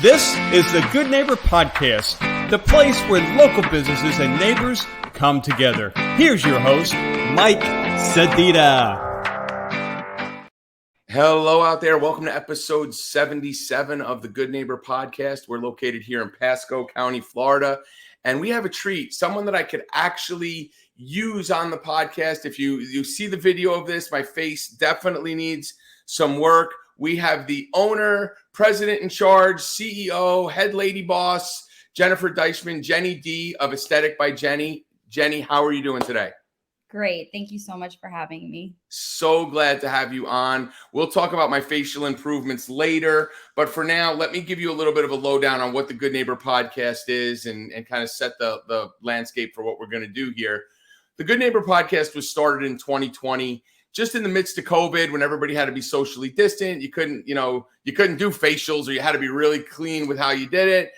This is the Good Neighbor Podcast, the place where local businesses and neighbors come together. Here's your host, Mike Sedita. Hello out there. Welcome to episode 77 of the Good Neighbor Podcast. We're located here in Pasco County, Florida, and we have a treat, someone that I could actually use on the podcast. If you see the video of this, my face definitely needs some work. We have the owner, president in charge, CEO, head lady boss, Jennifer Deichman, Jenni D of Asthetik by Jenni. Jenni, how are you doing today? Great. Thank you so much for having me. So glad to have you on. We'll talk about my facial improvements later, but for now, let me give you a little bit of a lowdown on what the Good Neighbor Podcast is and kind of set the landscape for what we're going to do here. The Good Neighbor Podcast was started in 2020. Just in the midst of COVID, when everybody had to be socially distant, you couldn't do facials, or you had to be really clean with how you did it.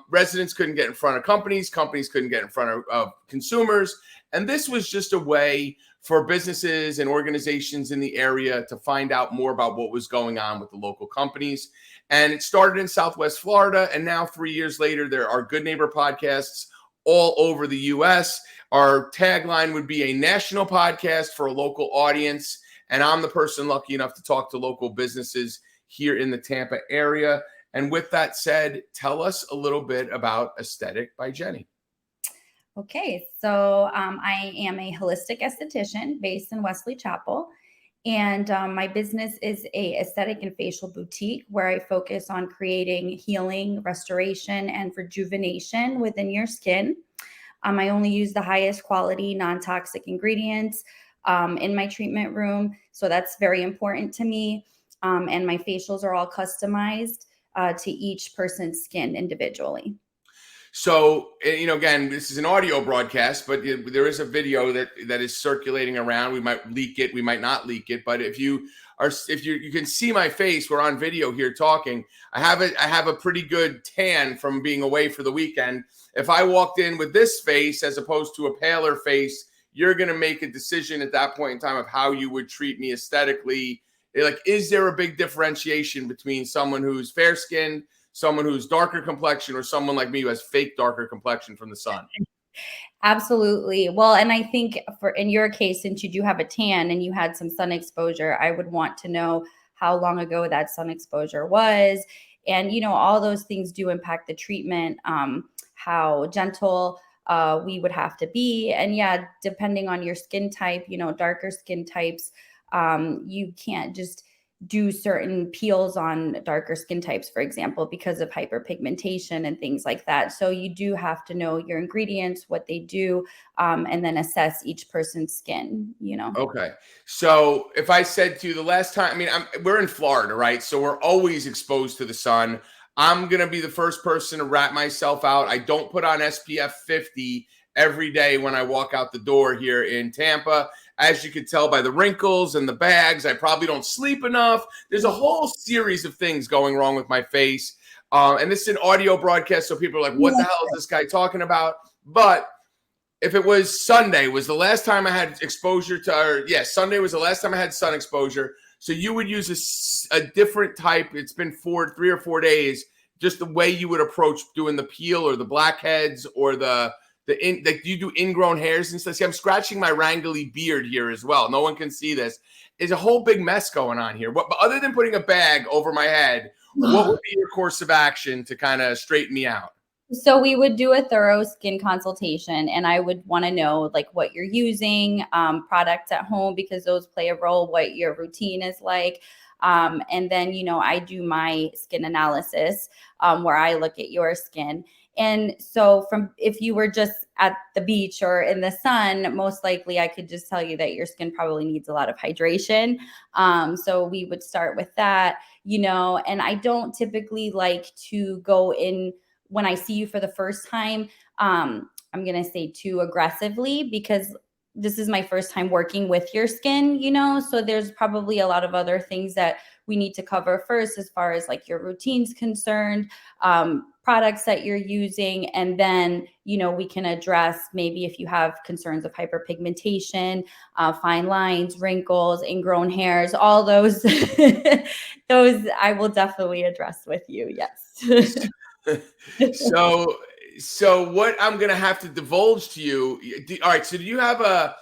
Residents couldn't get in front of companies couldn't get in front of consumers. And this was just a way for businesses and organizations in the area to find out more about what was going on with the local companies. And it started in Southwest Florida. And now 3 years later, there are Good Neighbor podcasts all over the U.S. Our tagline would be a national podcast for a local audience. And I'm the person lucky enough to talk to local businesses here in the Tampa area. And with that said, tell us a little bit about Asthetik by Jenni. Okay, so I am a holistic esthetician based in Wesley Chapel. And my business is a aesthetic and facial boutique where I focus on creating healing, restoration, and rejuvenation within your skin. I only use the highest quality, non-toxic ingredients in my treatment room. So that's very important to me. And my facials are all customized to each person's skin individually. So, again, this is an audio broadcast, but there is a video that is circulating around. We might leak it, we might not leak it, but if you can see my face, we're on video here talking. I have a pretty good tan from being away for the weekend. If I walked in with this face as opposed to a paler face, you're going to make a decision at that point in time of how you would treat me aesthetically. Like, is there a big differentiation between someone who's fair-skinned, someone who's darker complexion, or someone like me who has fake darker complexion from the sun? Absolutely. Well, and I think in your case, since you do have a tan and you had some sun exposure, I would want to know how long ago that sun exposure was. And, all those things do impact the treatment, how gentle we would have to be. And yeah, depending on your skin type, darker skin types, you can't just do certain peels on darker skin types, for example, because of hyperpigmentation and things like that. So you do have to know your ingredients, what they do, and then assess each person's skin, Okay. So if I said to you the last time, we're in Florida, right? So we're always exposed to the sun. I'm going to be the first person to rat myself out. I don't put on SPF 50 every day when I walk out the door here in Tampa. As you can tell by the wrinkles and the bags, I probably don't sleep enough. There's a whole series of things going wrong with my face. And this is an audio broadcast, so people are like, what the hell is this guy talking about? But if it was Sunday, was the last time I had exposure to, Sunday was the last time I had sun exposure. So you would use a different type. It's been 3 or 4 days, just the way you would approach doing the peel or the blackheads or you do ingrown hairs and stuff. See, I'm scratching my wrangly beard here as well. No one can see this. There's a whole big mess going on here. But other than putting a bag over my head, what would be your course of action to kind of straighten me out? So we would do a thorough skin consultation, and I would want to know what you're using, products at home, because those play a role, what your routine is like. And then, I do my skin analysis where I look at your skin. And so if you were just at the beach or in the sun, most likely I could just tell you that your skin probably needs a lot of hydration. So we would start with that, and I don't typically like to go in when I see you for the first time. I'm going to say too aggressively, because this is my first time working with your skin, so there's probably a lot of other things that we need to cover first as far as like your routine's concerned, products that you're using. And then, we can address maybe if you have concerns of hyperpigmentation, fine lines, wrinkles, ingrown hairs, all those, those I will definitely address with you. Yes. So what I'm gonna have to divulge to you. All right. So do you have a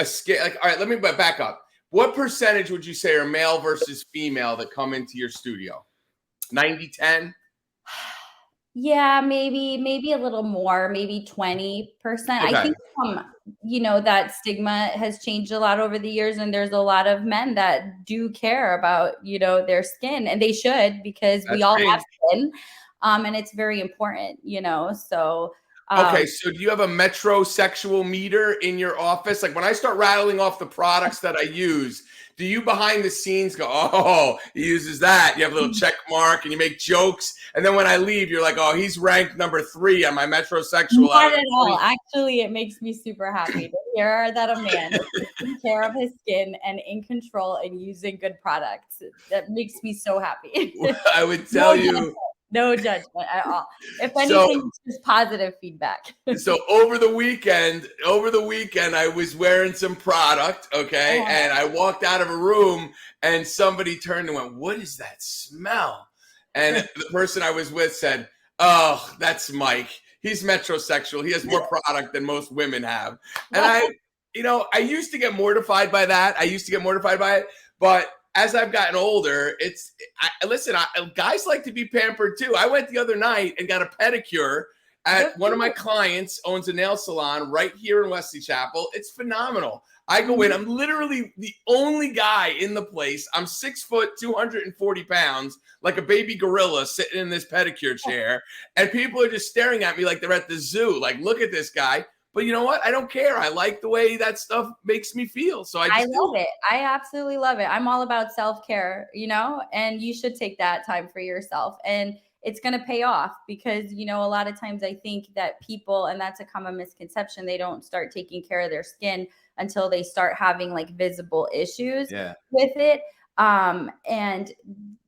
scale? Like, all right, let me back up. What percentage would you say are male versus female that come into your studio? 90-10? Yeah, maybe a little more, maybe 20%. I Okay. think, that stigma has changed a lot over the years, and there's a lot of men that do care about, their skin, and they should, because we That's all have changed. skin, and it's very important, so. Okay, so do you have a metrosexual meter in your office? Like when I start rattling off the products that I use, do you behind the scenes go, oh, he uses that? You have a little check mark and you make jokes. And then when I leave, you're like, oh, he's ranked number 3 on my metrosexual. Not at all. Actually, it makes me super happy to hear that a man is taking care of his skin and in control and using good products. That makes me so happy. I would tell you. No judgment at all. If anything, it's just positive feedback. So over the weekend, I was wearing some product, okay? And I walked out of a room and somebody turned and went, "What is that smell?" And the person I was with said, "Oh, that's Mike. He's metrosexual. He has more product than most women have." And I used to get mortified by that. But as I've gotten older, guys like to be pampered too. I went the other night and got a pedicure at one of my clients owns a nail salon right here in Wesley Chapel. It's phenomenal. I go in, I'm literally the only guy in the place. I'm 6 foot, 240 pounds, like a baby gorilla sitting in this pedicure chair. And people are just staring at me like they're at the zoo. Like, look at this guy. But you know what? I don't care. I like the way that stuff makes me feel. So I love it. I absolutely love it. I'm all about self-care, and you should take that time for yourself. And it's going to pay off because, a lot of times I think that people, and that's a common misconception, they don't start taking care of their skin until they start having like visible issues with it. And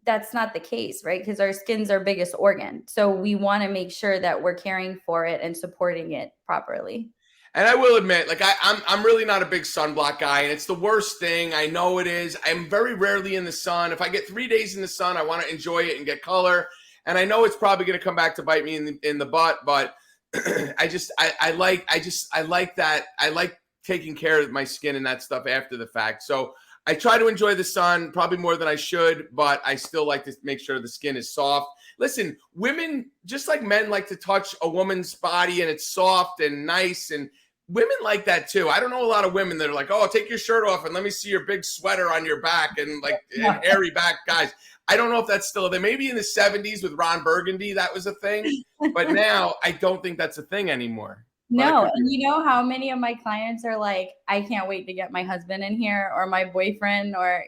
that's not the case, right? Because our skin's our biggest organ. So we want to make sure that we're caring for it and supporting it properly. And I will admit, like I'm really not a big sunblock guy, and it's the worst thing. I know it is. I'm very rarely in the sun. If I get 3 days in the sun, I want to enjoy it and get color. And I know it's probably going to come back to bite me in the butt, but I like that. I like taking care of my skin and that stuff after the fact. So I try to enjoy the sun probably more than I should, but I still like to make sure the skin is soft. Listen, women, just like men like to touch a woman's body and it's soft and nice, and women like that too. I don't know a lot of women that are like, oh, take your shirt off and let me see your big sweater on your back and like and hairy back guys. I don't know if that's still there. Maybe in the 70s with Ron Burgundy, that was a thing. But now I don't think that's a thing anymore. No. And you know how many of my clients are like, I can't wait to get my husband in here or my boyfriend or,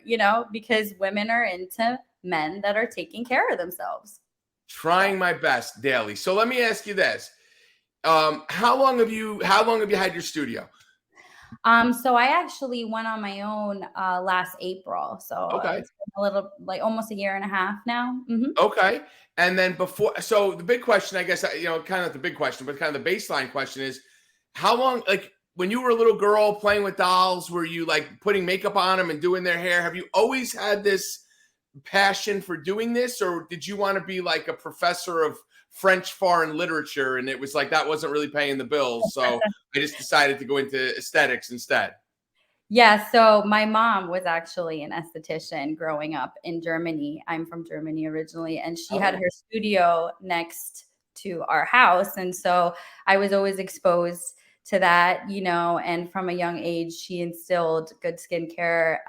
because women are into men that are taking care of themselves. Trying my best daily. So let me ask you this. How long have you had your studio? So I actually went on my own last April. So it's been a little, like almost a year and a half now. Mm-hmm. Okay. And then so the big question, I guess, kind of the big question, but kind of the baseline question is, how long, like when you were a little girl playing with dolls, were you like putting makeup on them and doing their hair? Have you always had this passion for doing this, or did you want to be like a professor of French foreign literature and it was like that wasn't really paying the bills, so I just decided to go into aesthetics instead? Yeah, so my mom was actually an esthetician growing up in Germany. I'm from Germany originally, and she had her studio next to our house, and so I was always exposed to that, and from a young age she instilled good skincare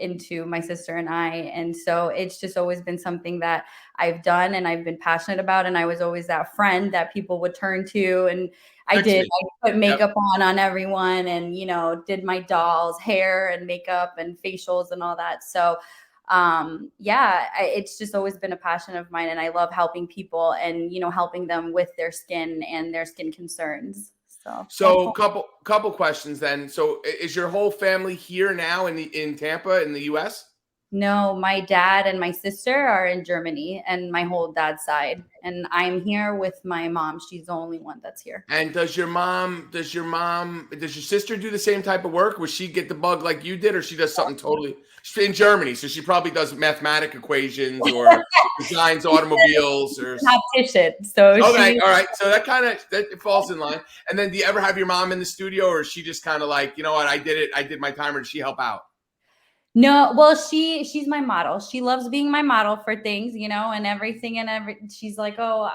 into my sister and I. And so it's just always been something that I've done and I've been passionate about. And I was always that friend that people would turn to. And I put makeup on everyone and, did my dolls' hair and makeup and facials and all that. So it's just always been a passion of mine. And I love helping people and, helping them with their skin and their skin concerns. So couple questions then. So is your whole family here now in Tampa in the US? No, my dad and my sister are in Germany and my whole dad's side. And I'm here with my mom. She's the only one that's here. And does your sister do the same type of work? Would she get the bug like you did, or she does something totally? She's in Germany, so she probably does mathematic equations or designs automobiles or Competition. So okay, all right. So that kind of that falls in line. And then do you ever have your mom in the studio, or is she just kind of like, you know what, I did it, I did my timer, did she help out? No, well, she's my model. She loves being my model for things, and everything she's like, oh,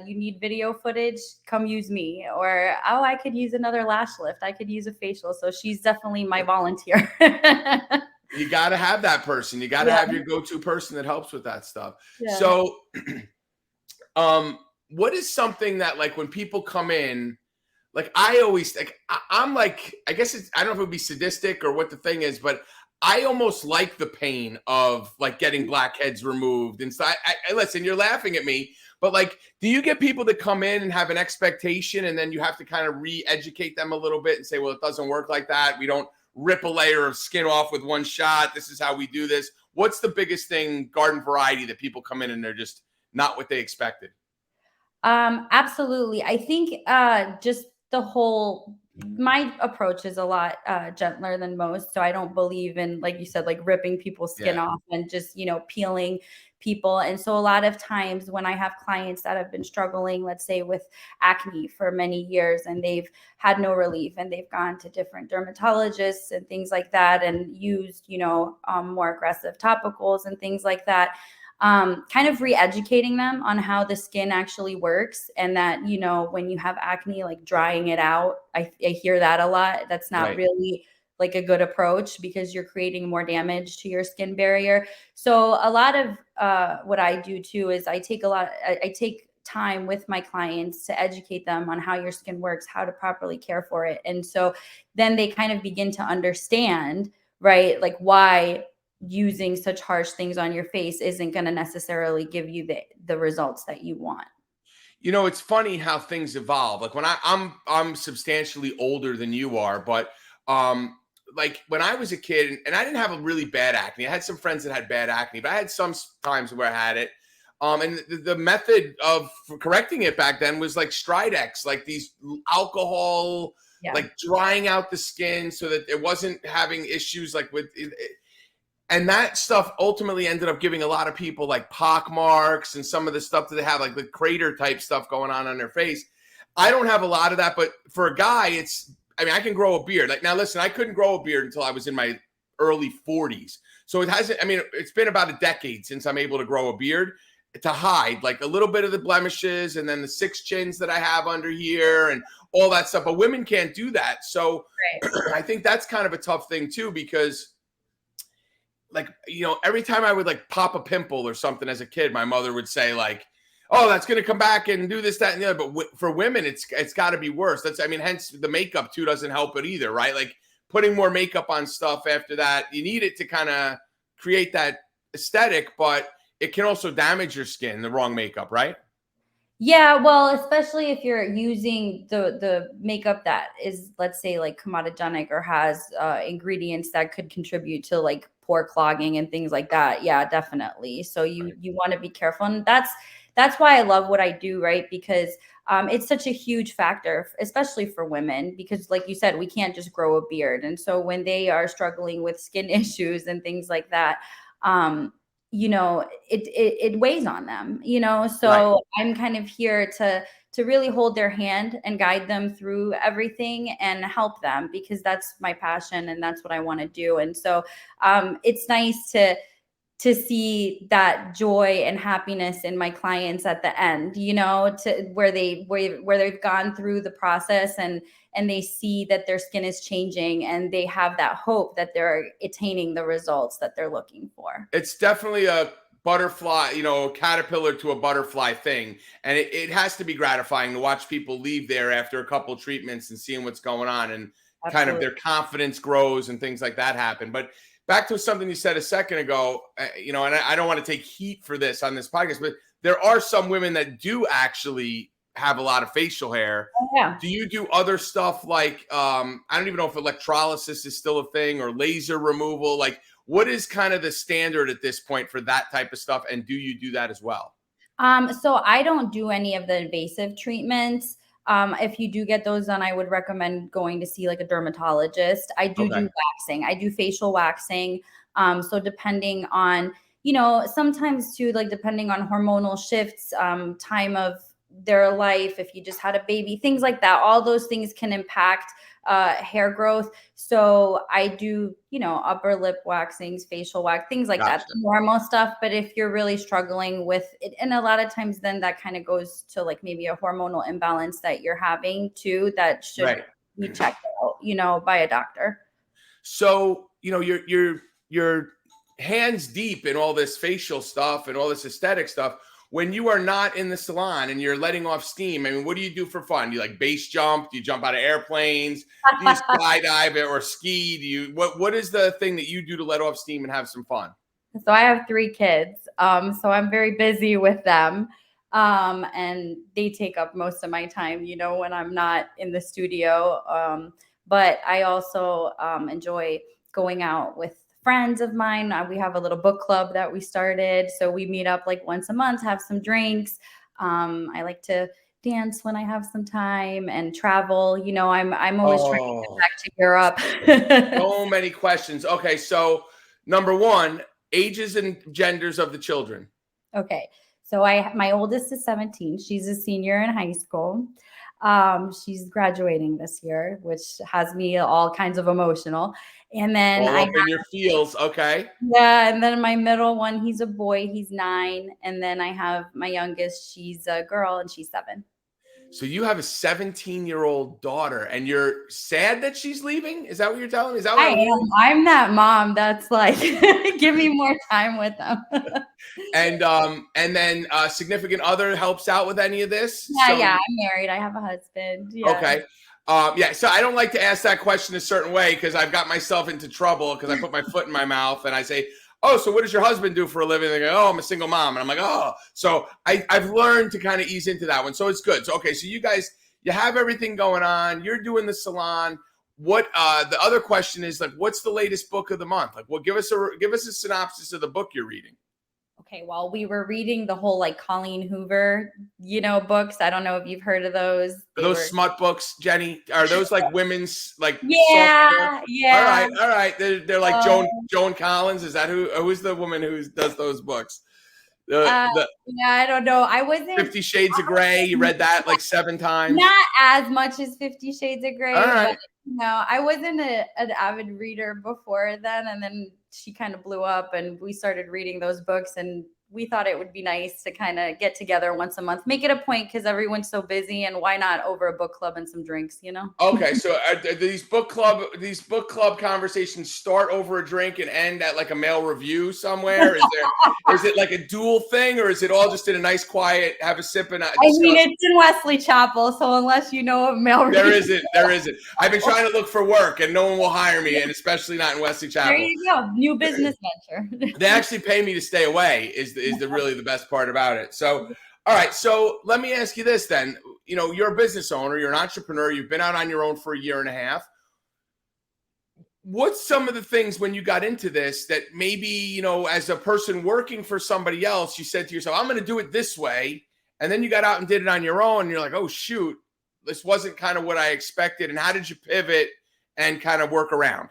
you need video footage, come use me. Or, oh, I could use another lash lift. I could use a facial. So she's definitely my volunteer. You got to have that person. You got to have your go-to person that helps with that stuff. Yeah. So, what is something that, like, when people come in, like, I always like, I'm like, I guess I don't know if it would be sadistic or what the thing is, but I almost like the pain of like getting blackheads removed. And so I listen, you're laughing at me, but like, do you get people that come in and have an expectation and then you have to kind of re-educate them a little bit and say, well, it doesn't work like that. We don't rip a layer of skin off with one shot. This is how we do this. What's the biggest thing, garden variety, that people come in and they're just not what they expected? Absolutely. I think just my approach is a lot gentler than most. So I don't believe in, like you said, like ripping people's skin off and just, peeling people. And so a lot of times when I have clients that have been struggling, let's say with acne for many years, and they've had no relief, and they've gone to different dermatologists and things like that, and used, more aggressive topicals and things like that. Kind of re-educating them on how the skin actually works, and that, when you have acne, like drying it out, I hear that a lot. That's not really like a good approach, because you're creating more damage to your skin barrier. So a lot of what I do too is I take time with my clients to educate them on how your skin works, how to properly care for it. And so then they kind of begin to understand, right, like why using such harsh things on your face isn't going to necessarily give you the results that you want. It's funny how things evolve. Like when I'm substantially older than you are, but like when I was a kid, and I didn't have a really bad acne. I had some friends that had bad acne, but I had some times where I had it. And the method of correcting it back then was like Stridex, like these alcohol, like drying out the skin so that it wasn't having issues like with it. And that stuff ultimately ended up giving a lot of people like pock marks and some of the stuff that they have, like the crater type stuff going on their face. I don't have a lot of that, but for a guy, I can grow a beard. Like, now listen, I couldn't grow a beard until I was in my early 40s. So it's been about a decade since I'm able to grow a beard to hide like a little bit of the blemishes and then the 6 chins that I have under here and all that stuff. But women can't do that. So I think that's kind of a tough thing too, because like, every time I would like pop a pimple or something as a kid, my mother would say like, oh, that's going to come back and do this, that, and the other. But for women, it's got to be worse. Hence the makeup too doesn't help it either, right? Like putting more makeup on stuff after that, you need it to kind of create that aesthetic, but it can also damage your skin, the wrong makeup, right? Yeah, well, especially if you're using the makeup that is, let's say, like comedogenic or has ingredients that could contribute to like pore clogging and things like that. Yeah, definitely. So you want to be careful, and that's why I love what I do, right? Because it's such a huge factor, especially for women, because like you said, we can't just grow a beard, and so when they are struggling with skin issues and things like that, it weighs on them, so I'm kind of here to really hold their hand and guide them through everything and help them, because that's my passion and that's what I want to do. And so it's nice to see that joy and happiness in my clients at the end, to where they've gone through the process and they see that their skin is changing and they have that hope that they're attaining the results that they're looking for. It's definitely a butterfly, a caterpillar to a butterfly thing. And it has to be gratifying to watch people leave there after a couple of treatments and seeing what's going on, and kind of their confidence grows and things like that happen. But back to something you said a second ago, and I don't want to take heat for this on this podcast, but there are some women that do actually have a lot of facial hair. Oh, yeah. Do you do other stuff like, I don't even know if electrolysis is still a thing, or laser removal? Like, What is kind of the standard at this point for that type of stuff? And do you do that as well? So I don't do any of the invasive treatments. If you do get those done, I would recommend going to see like a dermatologist. I do waxing. I do facial waxing. So depending on, sometimes too, like depending on hormonal shifts, time of their life, if you just had a baby, things like that, all those things can impact hair growth. So I do, upper lip waxings, facial wax, things like that, normal stuff. But if you're really struggling with it, and a lot of times then that kind of goes to like maybe a hormonal imbalance that you're having too, that should be checked out, by a doctor. So, you're hands deep in all this facial stuff and all this aesthetic stuff. When you are not in the salon and you're letting off steam, I mean, what do you do for fun? Do you like base jump? Do you jump out of airplanes? Do you skydive or ski? What is the thing that you do to let off steam and have some fun? So I have 3 kids. So I'm very busy with them. And they take up most of my time, when I'm not in the studio. But I also enjoy going out with friends of mine. We have a little book club that we started. So we meet up like once a month, have some drinks. I like to dance when I have some time and travel. I'm always trying to get back to Europe. So many questions. Okay. So number 1, ages and genders of the children. Okay. So my oldest is 17. She's a senior in high school. She's graduating this year, which has me all kinds of emotional. And then all up in your feels. Okay. Yeah. And then my middle one, he's a boy, he's 9. And then I have my youngest, she's a girl and she's 7. So you have a 17-year-old daughter and you're sad that she's leaving? Is that what you're telling me? Is that what I am. I'm that mom that's like, give me more time with them. And then significant other helps out with any of this? Yeah, I'm married. I have a husband. Yeah. Okay. So I don't like to ask that question a certain way because I've got myself into trouble because I put my foot in my mouth and I say, oh, so what does your husband do for a living? They go, oh, I'm a single mom. And I'm like, oh. So I've learned to kind of ease into that one. So it's good. So, okay, so you guys, you have everything going on. You're doing the salon. What the other question is like, what's the latest book of the month? Like, well, give us a synopsis of the book you're reading. Okay, well, we were reading the whole like Colleen Hoover, books. I don't know if you've heard of those. Are those smut books, Jenny? Are those like women's like? Yeah. All right. They're like Joan Collins. Is that who's the woman who does those books? I don't know. I wasn't 50 Shades of Grey. You read that like 7 times. Not as much as 50 Shades of Grey. All right. But, I wasn't an avid reader before then, and then she kind of blew up and we started reading those books, and we thought it would be nice to kind of get together once a month, make it a point because everyone's so busy, and why not over a book club and some drinks, Okay, so these book club conversations start over a drink and end at like a male review somewhere? Is it like a dual thing, or is it all just in a nice quiet, have a sip and it's in Wesley Chapel, so unless you know of male review. There isn't. I've been trying to look for work and no one will hire me, and especially not in Wesley Chapel. There you go, new business venture. They actually pay me to stay away is really the best part about it. So, all right. So let me ask you this then. You're a business owner, you're an entrepreneur, you've been out on your own for 1.5 years. What's some of the things when you got into this that maybe, as a person working for somebody else, you said to yourself, I'm going to do it this way. And then you got out and did it on your own. And you're like, oh, shoot, this wasn't kind of what I expected. And how did you pivot and kind of work around?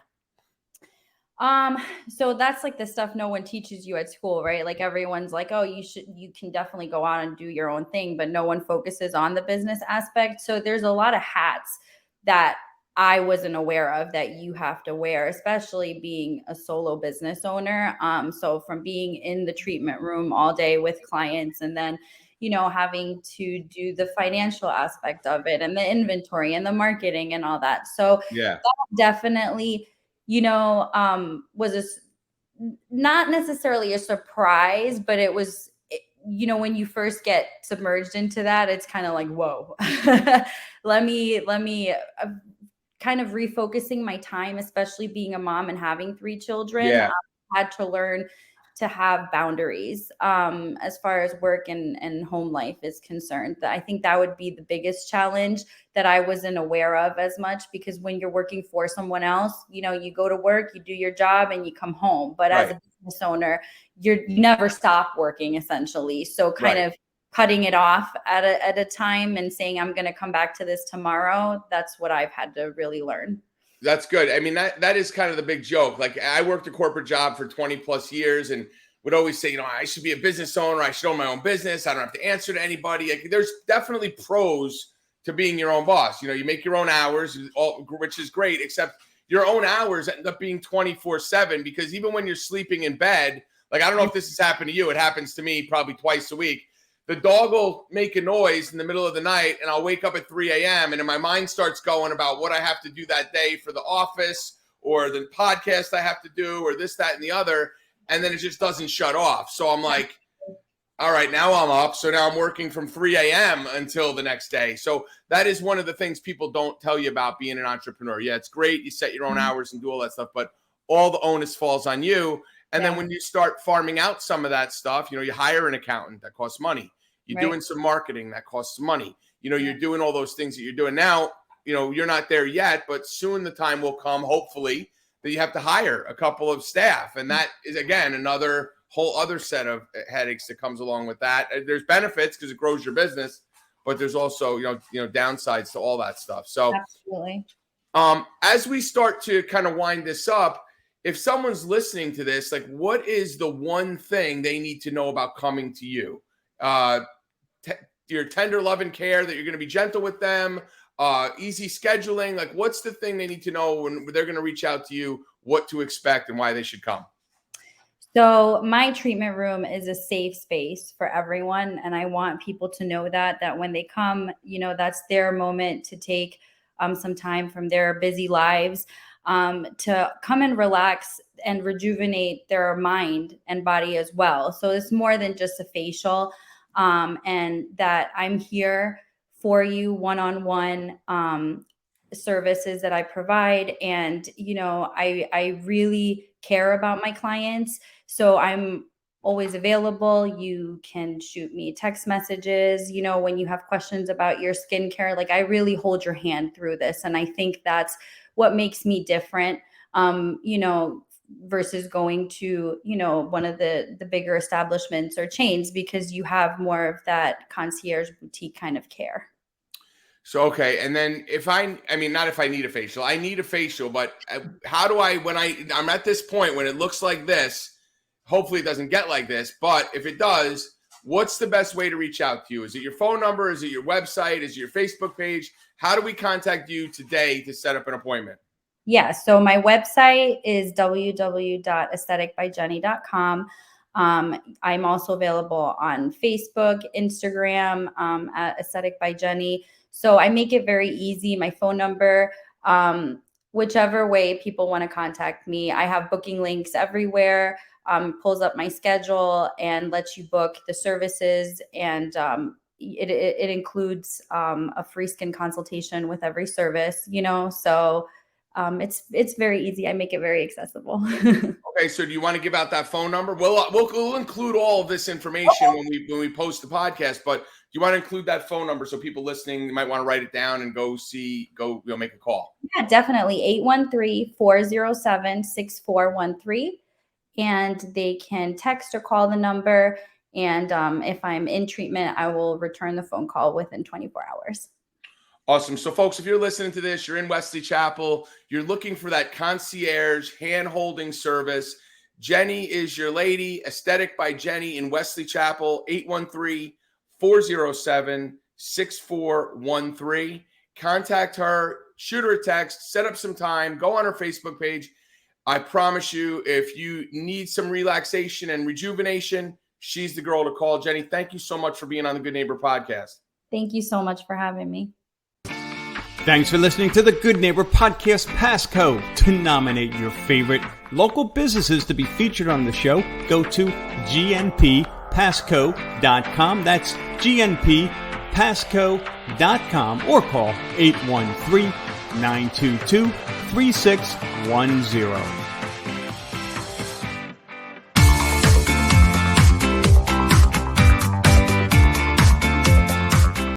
So that's like the stuff no one teaches you at school, right? Like everyone's like, oh, you can definitely go out and do your own thing, but no one focuses on the business aspect. So there's a lot of hats that I wasn't aware of that you have to wear, especially being a solo business owner. So from being in the treatment room all day with clients, and then, having to do the financial aspect of it and the inventory and the marketing and all that. So that definitely was not necessarily a surprise, but it was, when you first get submerged into that, it's kind of like, whoa, let me kind of refocusing my time, especially being a mom and having 3 children. I had to learn, to have boundaries as far as work and home life is concerned. I think that would be the biggest challenge that I wasn't aware of as much, because when you're working for someone else, you know, you go to work, you do your job, and you come home. But as a business owner, you never stop working, essentially. So kind of cutting it off at a time and saying, I'm going to come back to this tomorrow, that's what I've had to really learn. That's good. I mean, that is kind of the big joke. Like, I worked a corporate job for 20 plus years and would always say, you know, I should be a business owner. I should own my own business. I don't have to answer to anybody. Like, there's definitely pros to being your own boss. You know, you make your own hours, which is great, except your own hours end up being 24/7, because even when you're sleeping in bed, like, I don't know if this has happened to you. It happens to me probably twice a week. The dog will make a noise in the middle of the night, and I'll wake up at 3 a.m. and then my mind starts going about what I have to do that day for the office or the podcast I have to do or this, that, and the other. And then it just doesn't shut off. So I'm like, all right, now I'm up. So now I'm working from 3 a.m. until the next day. So that is one of the things people don't tell you about being an entrepreneur. Yeah, it's great. You set your own hours and do all that stuff, but all the onus falls on you. And then when you start farming out some of that stuff, you know, you hire an accountant, that costs money. You're doing some marketing, that costs money. You know, you're doing all those things that you're doing now. You know, you're not there yet, but soon the time will come, hopefully, that you have to hire a couple of staff. And that is, again, another whole other set of headaches that comes along with that. There's benefits because it grows your business, but there's also, you know, downsides to all that stuff. So absolutely. As we start to kind of wind this up, if someone's listening to this, like, what is the one thing they need to know about coming to you? Your tender love and care, that you're going to be gentle with them, easy scheduling. Like, what's the thing they need to know when they're going to reach out to you, what to expect and why they should come? So my treatment room is a safe space for everyone. And I want people to know that when they come, you know, that's their moment to take some time from their busy lives to come and relax and rejuvenate their mind and body as well. So it's more than just a facial, and that I'm here for you one-on-one services that I provide. And, you know, I really care about my clients. So I'm always available. You can shoot me text messages, you know, when you have questions about your skincare. Like, I really hold your hand through this. And I think that's what makes me different, you know, versus going to, you know, one of the bigger establishments or chains, because you have more of that concierge boutique kind of care. So, okay. And then not if I need a facial, I need a facial, but how do when I'm at this point when it looks like this, hopefully it doesn't get like this, but if it does, what's the best way to reach out to you? Is it your phone number? Is it your website? Is it your Facebook page? How do we contact you today to set up an appointment? Yeah. So my website is www.estheticbyjenni.com. I'm also available on Facebook, Instagram, at Asthetik by Jenni. So I make it very easy. My phone number, whichever way people want to contact me. I have booking links everywhere, pulls up my schedule and lets you book the services. And it includes a free skin consultation with every service, you know, so it's very easy. I make it very accessible. Okay. So do you want to give out that phone number? We'll include all of this information when we post the podcast, but do you want to include that phone number so people listening might want to write it down and go make a call? Yeah, definitely. 813-407-6413. And they can text or call the number. And if I'm in treatment, I will return the phone call within 24 hours. Awesome. So, folks, if you're listening to this, you're in Wesley Chapel, you're looking for that concierge hand-holding service, Jenni is your lady. Asthetik by Jenni in Wesley Chapel, 813-407-6413. Contact her, shoot her a text, set up some time, go on her Facebook page. I promise you, if you need some relaxation and rejuvenation, she's the girl to call. Jenni, thank you so much for being on the Good Neighbor podcast. Thank you so much for having me. Thanks for listening to the Good Neighbor Podcast Passcode. To nominate your favorite local businesses to be featured on the show, go to gnppasscode.com. That's gnppasscode.com or call 813-922-3610.